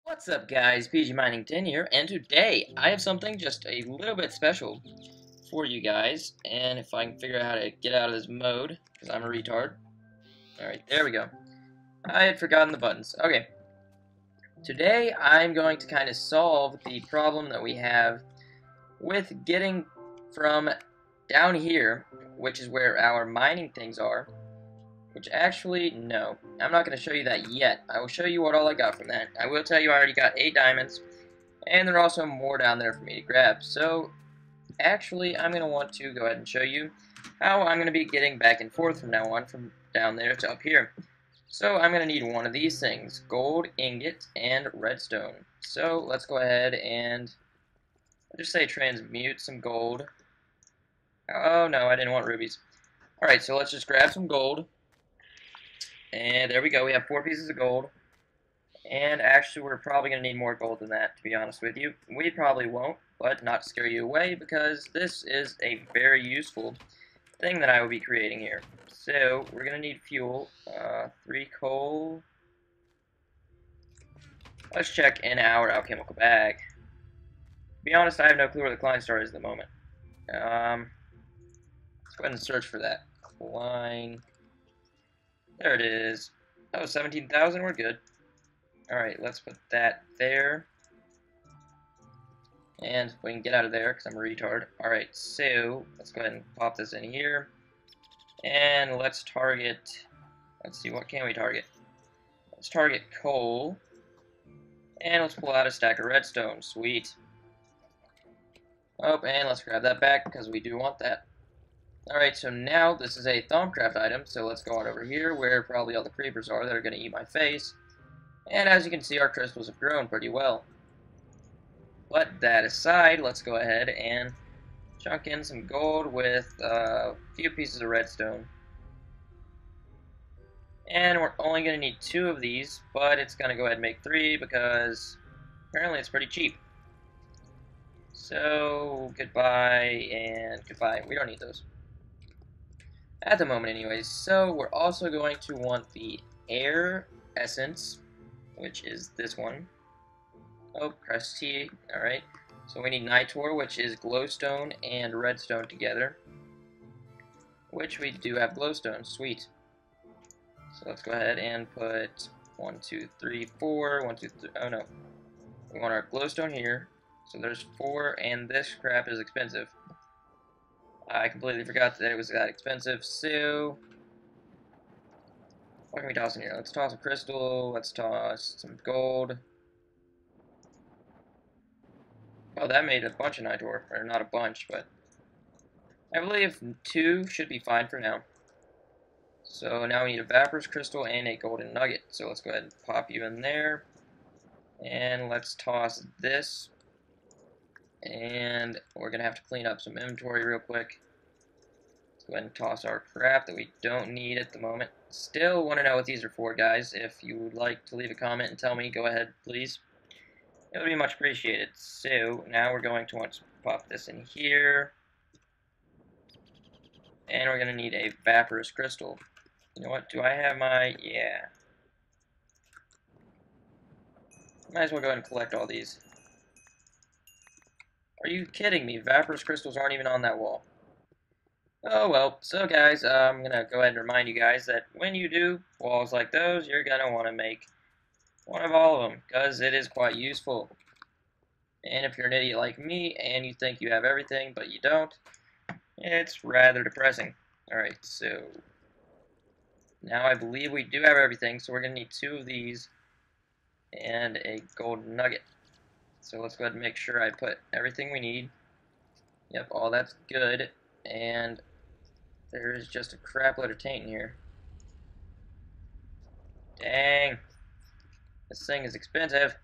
What's up guys, PG Mining 10 here, and today I have something just a little bit special for you guys, and if I can figure out how to get out of this mode, because I'm a retard. Alright, there we go. I had forgotten the buttons. Okay, today I'm going to kind of solve the problem that we have with getting from down here, which is where our mining things are, which actually, no, I'm not going to show you that yet. I will show you what all I got from that. I will tell you I already got 8 diamonds, and there are also more down there for me to grab. So, actually, I'm going to want to go ahead and show you how I'm going to be getting back and forth from now on, from down there to up here. So, I'm going to need one of these things, gold ingot and redstone. So, let's go ahead and, I'll just say transmute some gold. Oh, no, I didn't want rubies. Alright, so let's just grab some gold. And there we go, we have 4 pieces of gold. And actually, we're probably going to need more gold than that, to be honest with you. We probably won't, but not to scare you away, because this is a very useful thing that I will be creating here. So, we're going to need fuel. 3 coal. Let's check in our alchemical bag. To be honest, I have no clue where the Klein star is at the moment. Let's go ahead and search for that. Klein. There it is. Oh, 17,000, we're good. Alright, let's put that there. And we can get out of there, because I'm a retard. Alright, so, let's go ahead and pop this in here. And let's target, let's see, what can we target? Let's target coal. And let's pull out a stack of redstone. Sweet. Oh, and let's grab that back, because we do want that. Alright, so now this is a thaumcraft item, so let's go on over here where probably all the creepers are that are going to eat my face. And as you can see, our crystals have grown pretty well. But that aside, let's go ahead and chunk in some gold with a few pieces of redstone. And we're only going to need 2 of these, but it's going to go ahead and make 3 because apparently it's pretty cheap. So, goodbye and goodbye. We don't need those. At the moment anyways. So, we're also going to want the air essence, which is this one. Oh, crusty. Alright. So we need nitor, which is glowstone and redstone together. Which we do have glowstone. Sweet. So let's go ahead and put 1, 2, 3, 4. 1, 2, 3. Oh no. We want our glowstone here. So there's 4, and this crap is expensive. I completely forgot that it was that expensive, so what can we toss in here? Let's toss a crystal, let's toss some gold. Oh, that made a bunch of nitor, or not a bunch, but I believe 2 should be fine for now. So now we need a Vaporous Crystal and a Golden Nugget, so let's go ahead and pop you in there. And let's toss this. And we're going to have to clean up some inventory real quick. Let's go ahead and toss our crap that we don't need at the moment. Still want to know what these are for, guys. If you would like to leave a comment and tell me, go ahead, please. It would be much appreciated. So, now we're going to want to pop this in here. And we're going to need a Vaporous Crystal. You know what? Do I have my... Yeah. Might as well go ahead and collect all these. Are you kidding me? Vaporous crystals aren't even on that wall. Oh well, so guys, I'm going to go ahead and remind you guys that when you do walls like those, you're going to want to make one of all of them, because it is quite useful. And if you're an idiot like me, and you think you have everything, but you don't, it's rather depressing. Alright, so now I believe we do have everything, so we're going to need 2 of these and a golden nugget. So let's go ahead and make sure I put everything we need. Yep, all that's good. And there's just a crap load of taint in here. Dang. This thing is expensive.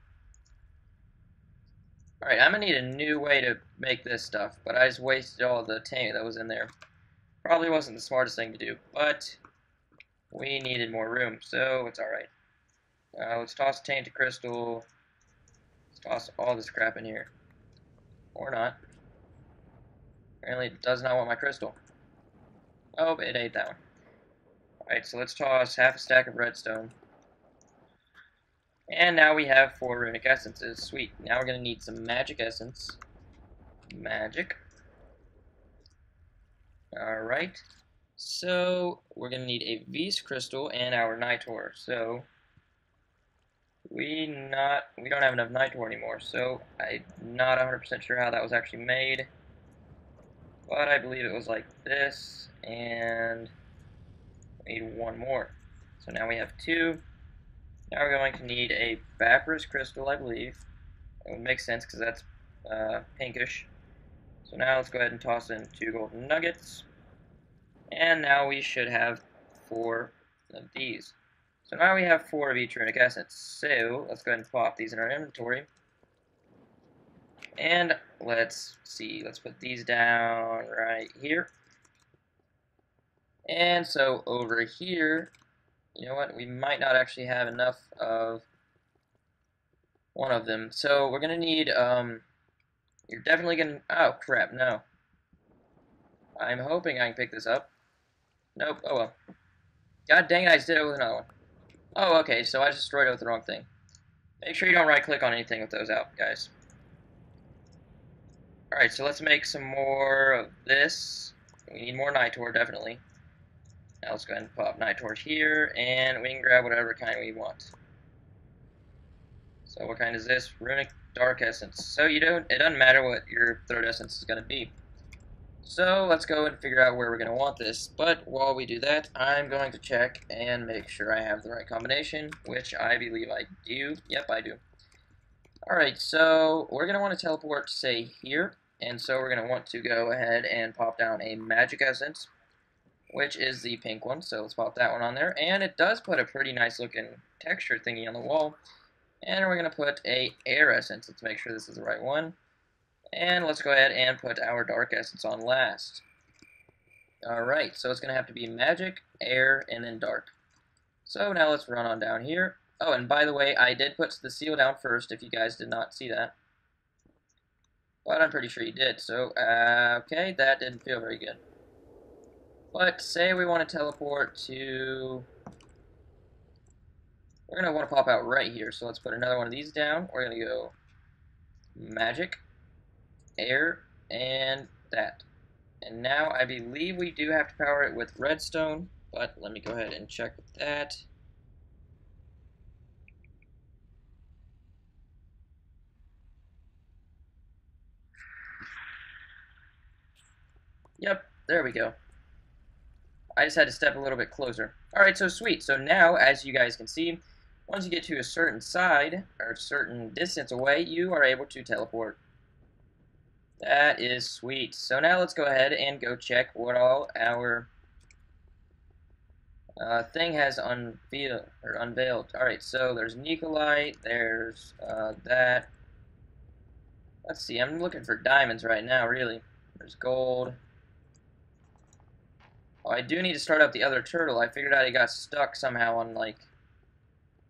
Alright, I'm gonna need a new way to make this stuff, but I just wasted all the taint that was in there. Probably wasn't the smartest thing to do, but we needed more room, so it's alright. Let's toss tainted crystal. Toss all this crap in here. Or not. Apparently it does not want my crystal. Oh, it ate that one. Alright, so let's toss half a stack of redstone. And now we have 4 runic essences. Sweet. Now we're going to need some magic essence. Magic. Alright. So, we're going to need a V's crystal and our Nitor. So, we don't have enough Nitor anymore. So, I'm not 100% sure how that was actually made. But I believe it was like this. And we need 1 more. So now we have 2. Now we're going to need a Vaporous crystal, I believe. It would make sense because that's pinkish. So now let's go ahead and toss in 2 golden nuggets. And now we should have 4 of these. So now we have 4 of each runic essence. So let's go ahead and pop these in our inventory. And let's see, let's put these down right here. And so over here, you know what, we might not actually have enough of one of them. So we're going to need, you're definitely going to, oh crap, no. I'm hoping I can pick this up. Nope, oh well. God dang it, I just did it with another one. Oh, okay, so I just destroyed it with the wrong thing. Make sure you don't right-click on anything with those out, guys. Alright, so let's make some more of this. We need more Nitor, definitely. Now let's go ahead and pop Nitor here, and we can grab whatever kind we want. So what kind is this? Runic Dark Essence. So it doesn't matter what your third essence is going to be. So let's go and figure out where we're going to want this. But while we do that, I'm going to check and make sure I have the right combination, which I believe I do. Yep, I do. Alright, so we're going to want to teleport, say, here. And so we're going to want to go ahead and pop down a Magic Essence, which is the pink one. So let's pop that one on there. And it does put a pretty nice looking texture thingy on the wall. And we're going to put a Air Essence. Let's make sure this is the right one. And let's go ahead and put our Dark Essence on last. Alright, so it's going to have to be Magic, Air, and then Dark. So now let's run on down here. Oh, and by the way, I did put the seal down first, if you guys did not see that. But I'm pretty sure you did. So, okay, that didn't feel very good. But say we want to teleport to... We're going to want to pop out right here. So let's put another one of these down. We're going to go Magic, Air, and that. And now I believe we do have to power it with redstone, but let me go ahead and check with that. Yep, there we go. I just had to step a little bit closer. Alright, so sweet. So now, as you guys can see, once you get to a certain side, or a certain distance away, you are able to teleport. That is sweet. So now let's go ahead and go check what all our thing has unveiled. Alright, so there's Nikolite, there's that. Let's see, I'm looking for diamonds right now, really. There's gold. Oh, I do need to start up the other turtle. I figured out he got stuck somehow on, like,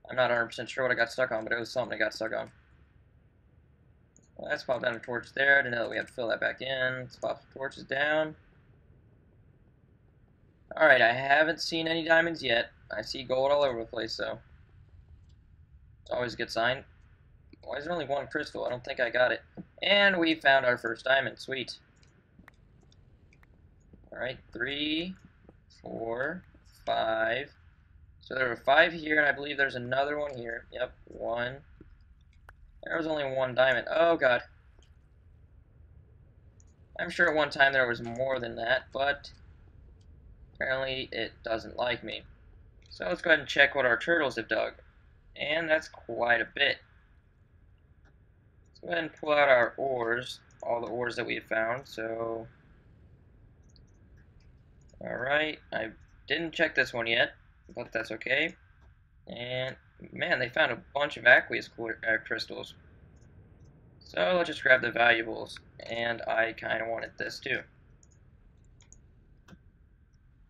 I'm not 100% sure what I got stuck on, but it was something I got stuck on. Well, let's pop down a torch there. I didn't know that we had to fill that back in. Let's pop some torches down. Alright, I haven't seen any diamonds yet. I see gold all over the place, though. It's always a good sign. Why is there only one crystal? I don't think I got it. And we found our first diamond. Sweet. Alright, 3, 4, 5. So there were 5 here, and I believe there's another one here. Yep, 1. There was only 1 diamond. Oh, God. I'm sure at one time there was more than that, but apparently it doesn't like me. So let's go ahead and check what our turtles have dug. And that's quite a bit. Let's go ahead and pull out our ores, all the ores that we have found. So, alright, I didn't check this one yet, but that's okay. And, man, they found a bunch of aqueous crystals. So let's just grab the valuables, and I kind of wanted this too.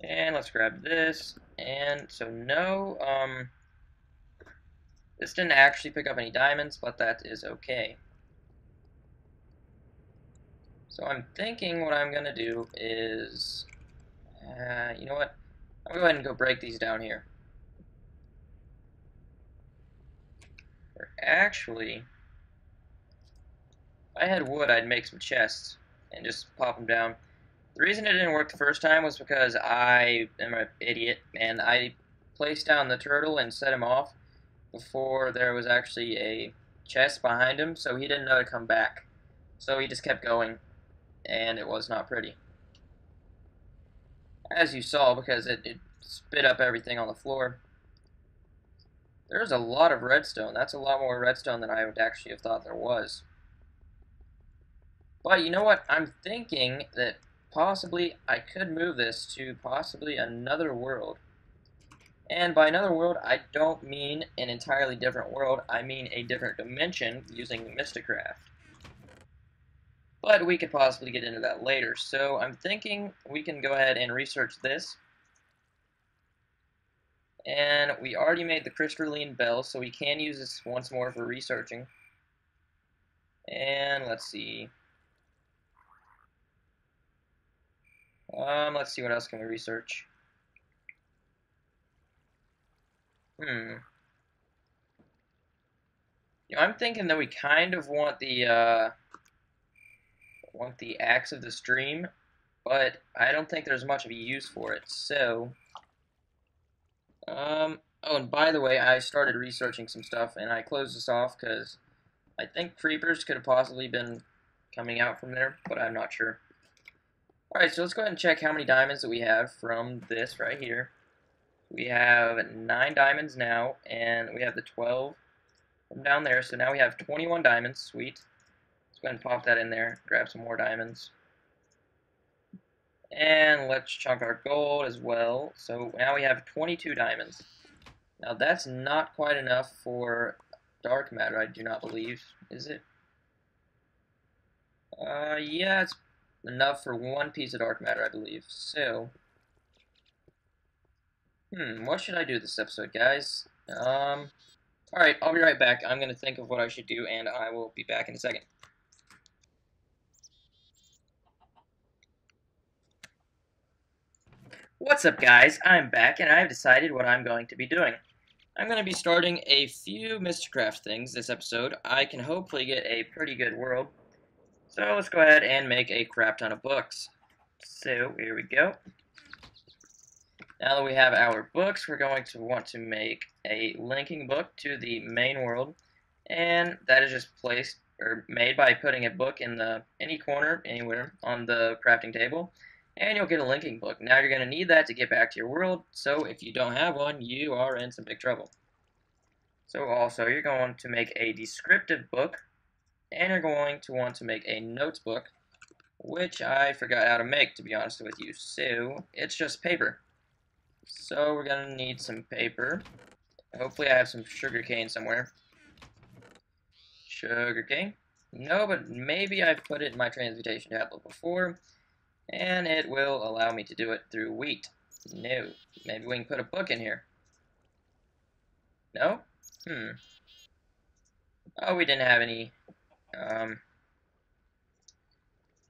And let's grab this, and so no, this didn't actually pick up any diamonds, but that is okay. So I'm thinking what I'm going to do is, you know what, I'm going to go ahead and go break these down here. Or actually, if I had wood, I'd make some chests and just pop them down. The reason it didn't work the first time was because I am an idiot, and I placed down the turtle and set him off before there was actually a chest behind him, so he didn't know to come back. So he just kept going, and it was not pretty. As you saw, because it spit up everything on the floor. There's a lot of redstone. That's a lot more redstone than I would actually have thought there was. But you know what? I'm thinking that possibly I could move this to possibly another world. And by another world, I don't mean an entirely different world. I mean a different dimension using Mystcraft. But we could possibly get into that later. So I'm thinking we can go ahead and research this. And we already made the crystalline bell, so we can use this once more for researching. And let's see. Let's see what else can we research. You know, I'm thinking that we kind of want the axe of the stream, but I don't think there's much of a use for it. So, oh, and by the way, I started researching some stuff, and I closed this off because I think creepers could have possibly been coming out from there, but I'm not sure. Alright, so let's go ahead and check how many diamonds that we have from this right here. We have 9 diamonds now, and we have the 12 from down there, so now we have 21 diamonds. Sweet. Let's go ahead and pop that in there, grab some more diamonds. And let's chunk our gold as well. So now we have 22 diamonds. Now that's not quite enough for dark matter, I do not believe. Is it? Yeah, it's enough for 1 piece of dark matter, I believe. So, what should I do this episode, guys? Alright, I'll be right back. I'm gonna think of what I should do, and I will be back in a second. What's up, guys? I'm back, and I've decided what I'm going to be doing. I'm going to be starting a few Mystcraft things this episode. I can hopefully get a pretty good world. So let's go ahead and make a crap ton of books. So here we go. Now that we have our books, we're going to want to make a linking book to the main world. And that is just placed or made by putting a book in any corner, anywhere on the crafting table. And you'll get a linking book. Now you're going to need that to get back to your world, so if you don't have one, you are in some big trouble. So also, you're going to make a descriptive book, and you're going to want to make a notes book, which I forgot how to make, to be honest with you. So, it's just paper. So we're going to need some paper. Hopefully I have some sugarcane somewhere. Sugarcane? No, but maybe I've put it in my transmutation tablet before. And it will allow me to do it through wheat. No. Maybe we can put a book in here. No? Oh, we didn't have any,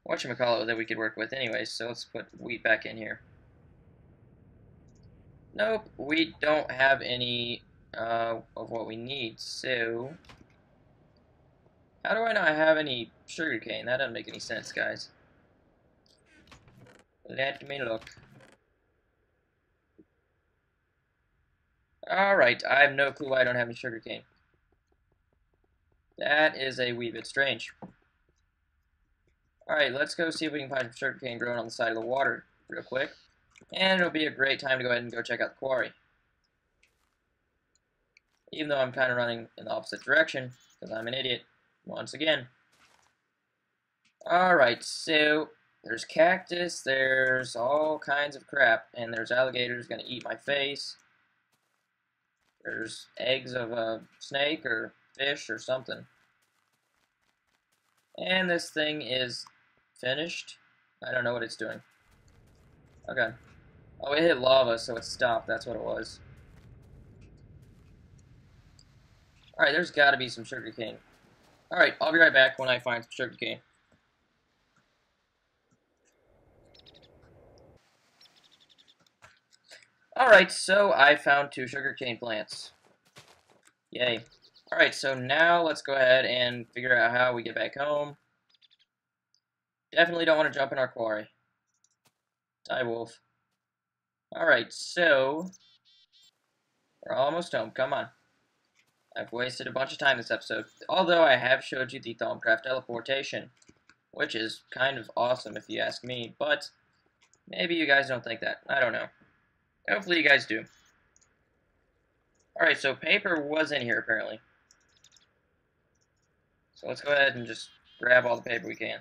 whatchamacallit that we could work with anyways, so let's put wheat back in here. Nope, we don't have any, of what we need, so... How do I not have any sugarcane? That doesn't make any sense, guys. Let me look. Alright, I have no clue why I don't have any sugarcane. That is a wee bit strange. Alright, let's go see if we can find some sugarcane growing on the side of the water real quick. And it'll be a great time to go ahead and go check out the quarry. Even though I'm kind of running in the opposite direction, because I'm an idiot, once again. Alright, so... There's cactus, there's all kinds of crap, and there's alligators gonna eat my face. There's eggs of a snake or fish or something. And this thing is finished. I don't know what it's doing. Okay. Oh, it hit lava, so it stopped. That's what it was. Alright, there's gotta be some sugarcane. Alright, I'll be right back when I find some sugarcane. Alright, so I found 2 sugarcane plants. Yay. Alright, so now let's go ahead and figure out how we get back home. Definitely don't want to jump in our quarry. Die, wolf. Alright, so we're almost home. Come on. I've wasted a bunch of time this episode. Although I have showed you the thaumcraft teleportation, which is kind of awesome if you ask me, but maybe you guys don't think that. I don't know. Hopefully you guys do. Alright, so paper was in here apparently. So let's go ahead and just grab all the paper we can.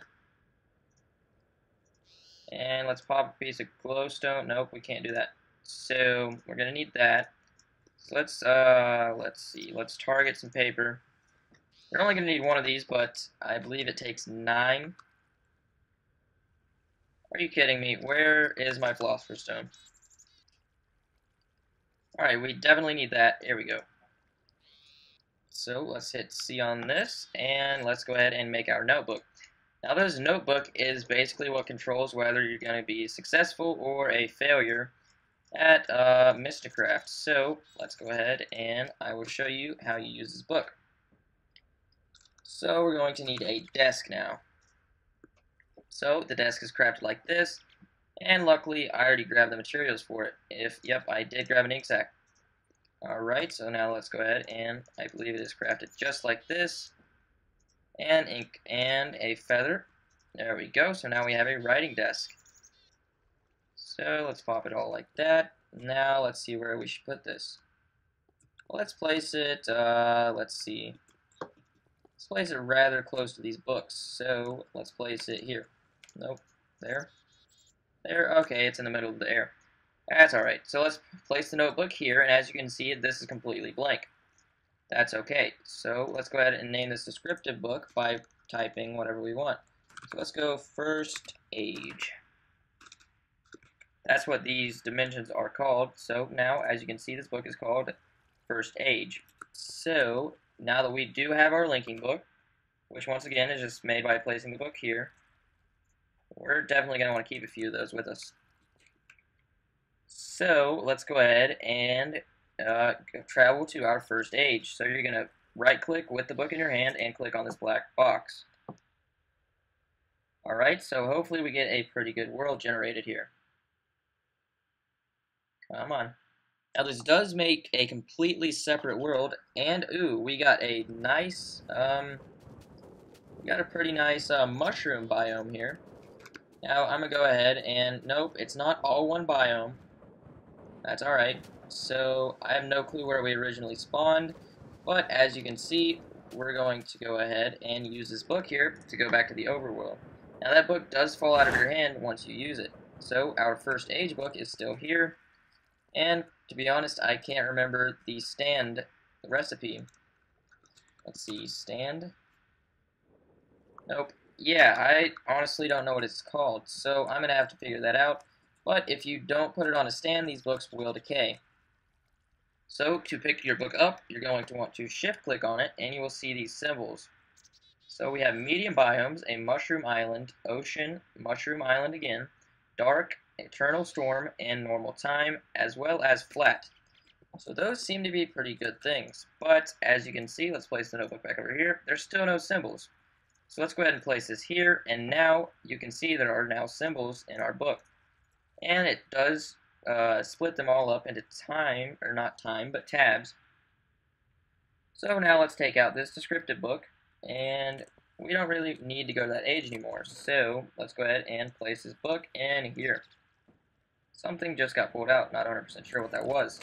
And let's pop a piece of glowstone. Nope, we can't do that. So we're gonna need that. So let's see. Let's target some paper. We're only gonna need one of these, but I believe it takes 9. Are you kidding me? Where is my philosopher's stone? Alright, we definitely need that. Here we go. So let's hit C on this, and let's go ahead and make our notebook. Now this notebook is basically what controls whether you're going to be successful or a failure at Mystcraft. So let's go ahead and I will show you how you use this book. So we're going to need a desk now. So the desk is crafted like this, and luckily I already grabbed the materials for it. Yep, I did grab an ink sac. Alright, so now let's go ahead and I believe it is crafted just like this. And ink and a feather. There we go. So now we have a writing desk. So let's pop it all like that. Now let's see where we should put this. Let's place it, let's see. Let's place it rather close to these books. So let's place it here. Nope. There. There. Okay, it's in the middle of the air. That's alright. So let's place the notebook here, and as you can see, this is completely blank. That's okay. So let's go ahead and name this descriptive book by typing whatever we want. So let's go first age. That's what these dimensions are called. So now, as you can see, this book is called First Age. So now that we do have our linking book, which once again is just made by placing the book here, we're definitely going to want to keep a few of those with us. So let's go ahead and travel to our first age. So you're going to right click with the book in your hand and click on this black box. Alright, so hopefully we get a pretty good world generated here. Come on. Now this does make a completely separate world, and ooh, we got a nice, we got a pretty nice mushroom biome here. Now I'm going to go ahead and, nope, it's not all one biome. That's alright. So I have no clue where we originally spawned, but as you can see, we're going to go ahead and use this book here to go back to the overworld. Now that book does fall out of your hand once you use it. So our first age book is still here, and to be honest, I can't remember the stand recipe. Let's see, stand? Nope. Yeah, I honestly don't know what it's called, so I'm going to have to figure that out. But if you don't put it on a stand, these books will decay. So to pick your book up, you're going to want to shift click on it, and you will see these symbols. So we have medium biomes, a mushroom island, ocean, mushroom island again, dark, eternal storm, and normal time, as well as flat. So those seem to be pretty good things. But as you can see, let's place the notebook back over here. There's still no symbols. So let's go ahead and place this here, and now you can see there are now symbols in our book. And it does split them all up into time, or not time, but tabs. So now let's take out this descriptive book, and we don't really need to go to that age anymore. So let's go ahead and place this book in here. Something just got pulled out, not 100% sure what that was.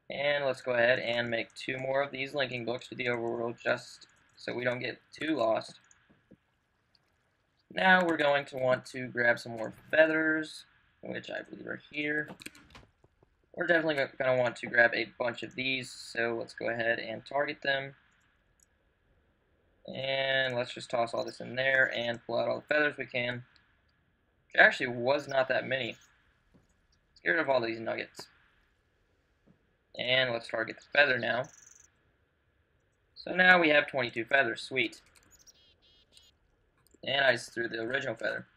And let's go ahead and make 2 more of these linking books to the overworld just so we don't get too lost. Now we're going to want to grab some more feathers, which I believe are here. We're definitely going to want to grab a bunch of these, so let's go ahead and target them. And let's just toss all this in there and pull out all the feathers we can. Which actually was not that many. Let's get rid of all these nuggets. And let's target the feather now. So now we have 22 feathers, sweet. And I just threw the original feather.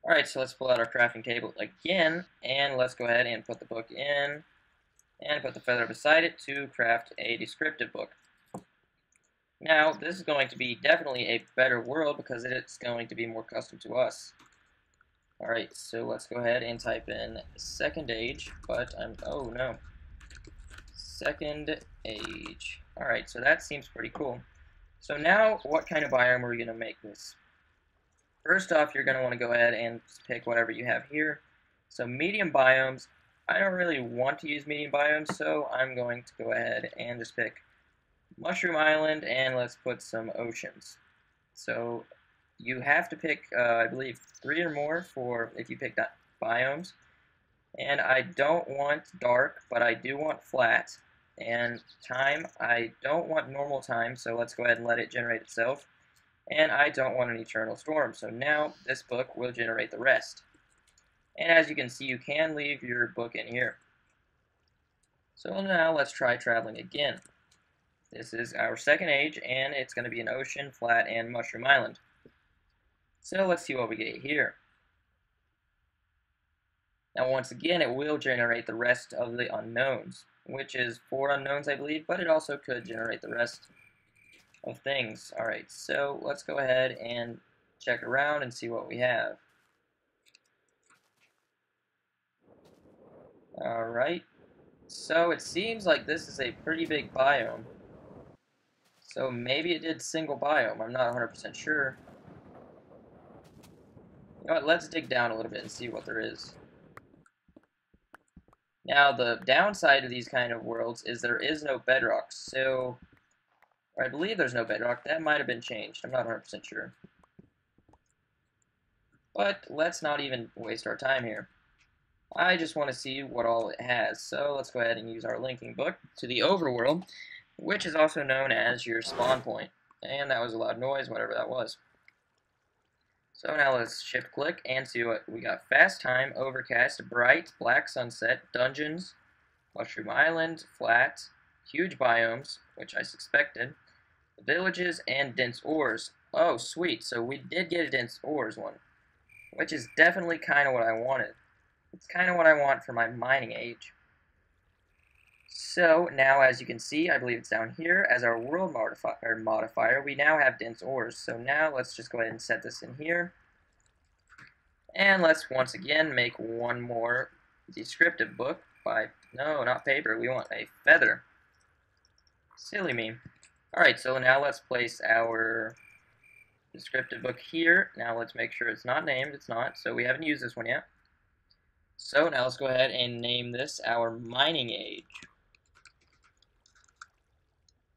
Alright, so let's pull out our crafting table again, and let's go ahead and put the book in, and put the feather beside it to craft a descriptive book. Now, this is going to be definitely a better world because it's going to be more custom to us. Alright, so let's go ahead and type in second age, but oh no. Second age. Alright, so that seems pretty cool. So now, what kind of biome are we going to make this? First off, you're going to want to go ahead and pick whatever you have here. So medium biomes, I don't really want to use medium biomes, so I'm going to go ahead and just pick Mushroom Island, and let's put some oceans. So you have to pick, I believe, 3 or more for if you pick biomes. And I don't want dark, but I do want flat. And time, I don't want normal time, so let's go ahead and let it generate itself. And I don't want an eternal storm, so now this book will generate the rest. And as you can see, you can leave your book in here. So now let's try traveling again. This is our second age, and it's going to be an ocean, flat, and mushroom island. So let's see what we get here. Now once again, it will generate the rest of the unknowns, which is 4 unknowns, I believe, but it also could generate the rest of things. Alright, so let's go ahead and check around and see what we have. Alright, so it seems like this is a pretty big biome. So maybe it did single biome, I'm not 100% sure. You know what, let's dig down a little bit and see what there is. Now, the downside of these kind of worlds is there is no bedrock, so... Or I believe there's no bedrock. That might have been changed. I'm not 100% sure. But let's not even waste our time here. I just want to see what all it has. So let's go ahead and use our linking book to the overworld, which is also known as your spawn point. And that was a loud noise, whatever that was. So now let's shift click and see what we got. Fast time, overcast, bright, black sunset, dungeons, mushroom island, flat, huge biomes, which I suspected, villages, and dense ores. Oh, sweet. So we did get a dense ores one, which is definitely kind of what I wanted. It's kind of what I want for my mining age. So now, as you can see, I believe it's down here, as our world modifier, we now have dense ores. So now let's just go ahead and set this in here. And let's once again make one more descriptive book by, no, not paper, we want a feather. Silly me. Alright, so now let's place our descriptive book here. Now let's make sure it's not named. It's not, so we haven't used this one yet. So now let's go ahead and name this our mining age.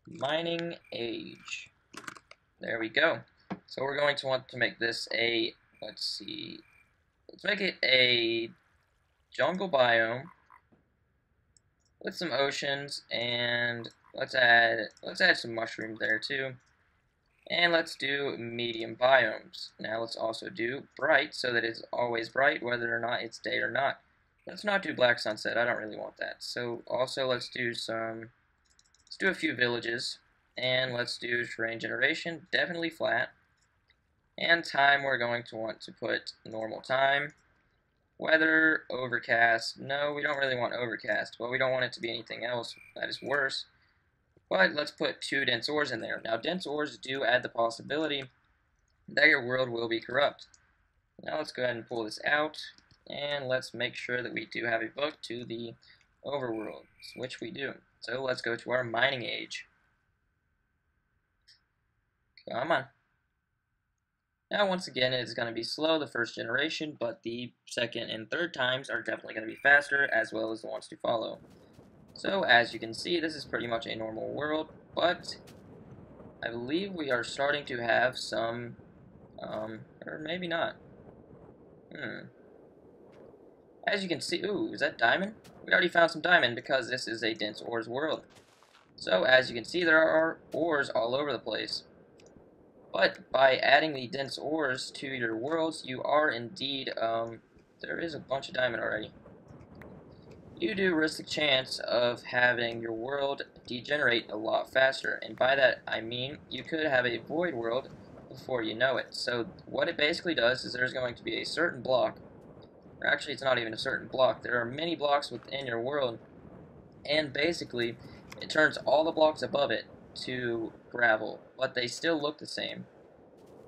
Mining age. There we go. So we're going to want to make this a, let's see, let's make it a jungle biome with some oceans, and let's add some mushrooms there too. And let's do medium biomes. Now let's also do bright, so that it's always bright whether or not it's day or not. Let's not do black sunset, I don't really want that. So also let's do a few villages, and let's do terrain generation, definitely flat. And time, we're going to want to put normal time. Weather, overcast, no, we don't really want overcast, but we don't want it to be anything else that is worse. But let's put 2 dense ores in there. Now, dense ores do add the possibility that your world will be corrupt. Now let's go ahead and pull this out, and let's make sure that we do have a book to the overworld, which we do. So let's go to our mining age. Come on. Now, once again, it's going to be slow the first generation, but the second and third times are definitely going to be faster, as well as the ones to follow. So, as you can see, this is pretty much a normal world, but I believe we are starting to have some, or maybe not. As you can see, ooh, is that diamond? We already found some diamond because this is a dense ores world. So, as you can see, there are ores all over the place. But by adding the dense ores to your worlds, you are indeed, there is a bunch of diamond already. You do risk the chance of having your world degenerate a lot faster, and by that I mean you could have a void world before you know it. So what it basically does is there's going to be a certain block, or actually it's not even a certain block, there are many blocks within your world, and basically it turns all the blocks above it to gravel, but they still look the same.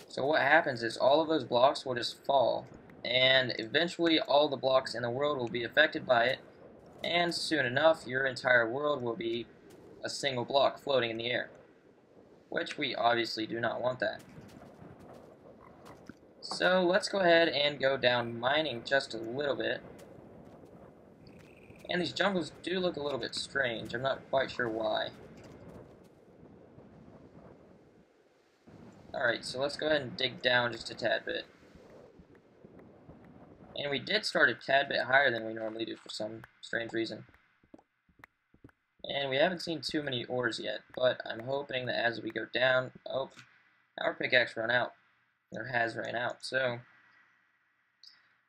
So what happens is all of those blocks will just fall, and eventually all the blocks in the world will be affected by it, and soon enough your entire world will be a single block floating in the air, which we obviously do not want that. So let's go ahead and go down mining just a little bit. And these jungles do look a little bit strange. I'm not quite sure why. Alright, so let's go ahead and dig down just a tad bit. And we did start a tad bit higher than we normally do for some strange reason. And we haven't seen too many ores yet, but I'm hoping that as we go down... Oh, our pickaxe run out. Or has ran out, so...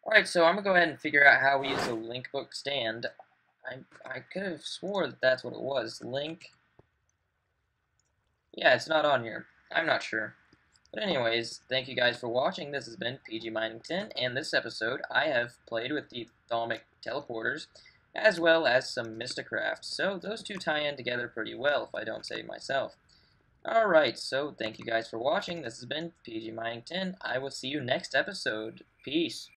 Alright, so I'm going to go ahead and figure out how we use the link book stand. I could have swore that that's what it was. Link... Yeah, it's not on here. I'm not sure. But anyways, thank you guys for watching. This has been PG Mining 10, and this episode I have played with the thalmic teleporters, as well as some Mystcraft. So those two tie in together pretty well, if I don't say myself. Alright, so thank you guys for watching. This has been PG Mining 10. I will see you next episode. Peace.